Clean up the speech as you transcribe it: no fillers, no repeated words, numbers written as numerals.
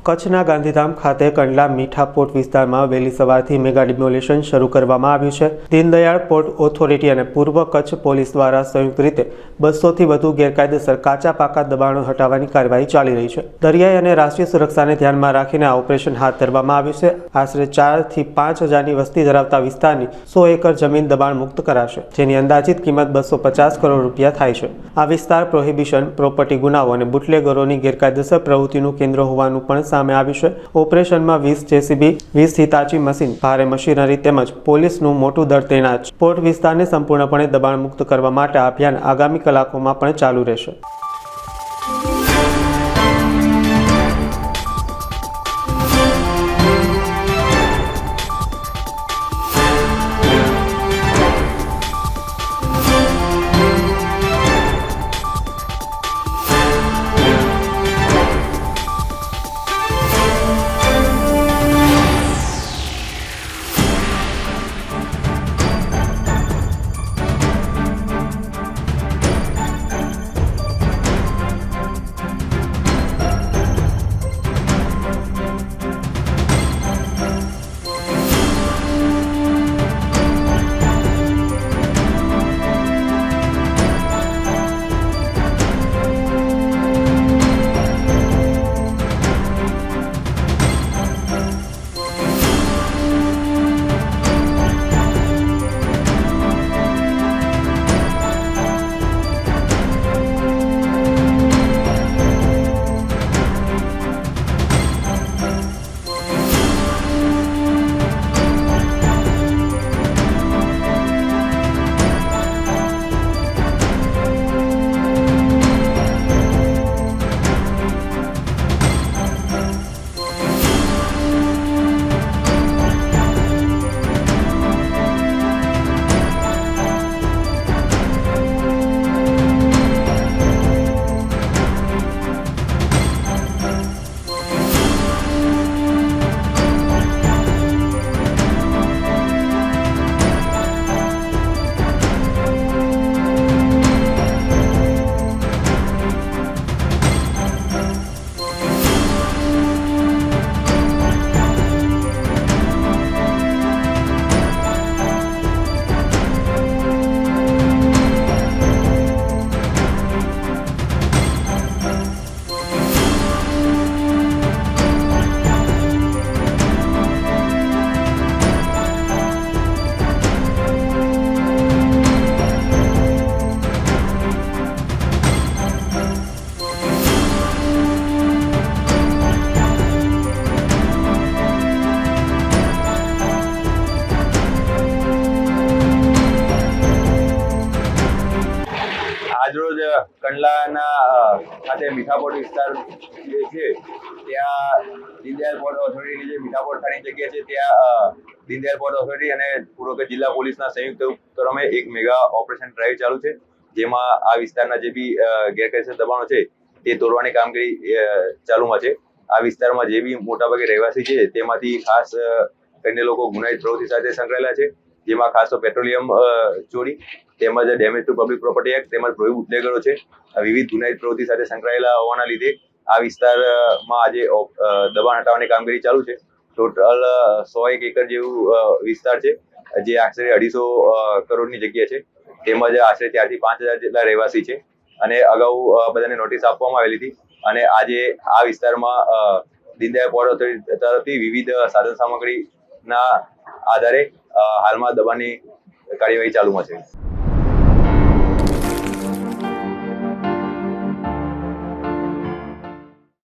કચ્છના ગાંધીધામ ખાતે કંડલા મીઠા પોર્ટ વિસ્તારમાં વહેલી સવારથી મેગા ડિમોલિશન શરૂ કરવામાં આવ્યું છે। દીનદયાળ પોર્ટ ઓથોરિટી અને પૂર્વ કચ્છ પોલીસ દ્વારા સંયુક્ત રીતે 200થી વધુ ગેરકાયદેસર કાચા પાકા દબાણો હટાવવાની કાર્યવાહી ચાલી રહી છે। દરિયાઈ અને રાષ્ટ્રીય સુરક્ષાને ધ્યાનમાં રાખીને આ ઓપરેશન હાથ ધરવામાં આવ્યું છે। આશરે 4 થી 5 હજારની વસ્તી ધરાવતા વિસ્તારની 100 એકર જમીન દબાણ મુક્ત કરાશે, જેની અંદાજિત કિંમત 250 કરોડ રૂપિયા થાય છે। આ વિસ્તાર પ્રોહિબિશન, પ્રોપર્ટી ગુનાઓ અને બુટલેગરોની ગેરકાયદેસર પ્રવૃત્તિનું કેન્દ્ર હોવાનું પણ સામે આવ્યું છે। ઓપરેશનમાં 20 જેસીબી, 20 હિતાચી મશીન, ભારે મશીનરી તેમજ પોલીસનું મોટું દળ તૈનાત છે। પોર્ટ વિસ્તારને સંપૂર્ણપણે દબાણ મુક્ત કરવા માટે આ અભિયાન આગામી કલાકોમાં પણ ચાલુ રહેશે। આજરોજ કંડલાના ખાતે મીઠા પોર્ટ વિસ્તાર જે છે ત્યાં દીનદયાળ પોર્ટ ઓથોરિટીની જે મીઠા પોર્ટ ખાની જગ્યા છે ત્યાં દીનદયાળ પોર્ટ ઓથોરિટી અને પૂર્વ કચ્છ જિલ્લા પોલીસના સંયુક્ત ઉપક્રમે એક મેગા ઓપરેશન ડ્રાઈવ ચાલુ છે, જેમાં આ વિસ્તારના જે બી ગેરકાયદેસર દબાણો છે તે તોડવાની કામગીરી ચાલુમાં છે। આ વિસ્તારમાં જે બી મોટાભાગે રહેવાસી છે તેમાંથી ખાસ કરીને લોકો ગુનાહિત પ્રવૃત્તિ સાથે સંકળાયેલા છે, જેમાં ખાસ તો પેટ્રોલિયમ ચોરી તેમજ damage two public property act તેમજ પ્રોહિબિટેડ બુટલેગરો છે। વિવિધ ગુનાહિત પ્રવૃત્તિ સાથે સંકળાયેલા હોવાના લીધે આ વિસ્તારમાં આજે દબાણ હટાવવાની કામગીરી ચાલુ છે। ટોટલ 101 એકર જેવું વિસ્તાર છે, જે આશરે 250 કરોડની જગ્યા છે, તેમજ આશરે 4 થી 5 હજાર જેટલા રહેવાસી છે અને અગાઉ બધાને નોટિસ આપવામાં આવેલી હતી અને આજે આ વિસ્તારમાં દીનદયાળ પોર્ટ ઓથોરિટી તરફથી વિવિધ સાધન સામગ્રીના આધારે હાલમાં દબાણની કાર્યવાહી ચાલુમાં છે।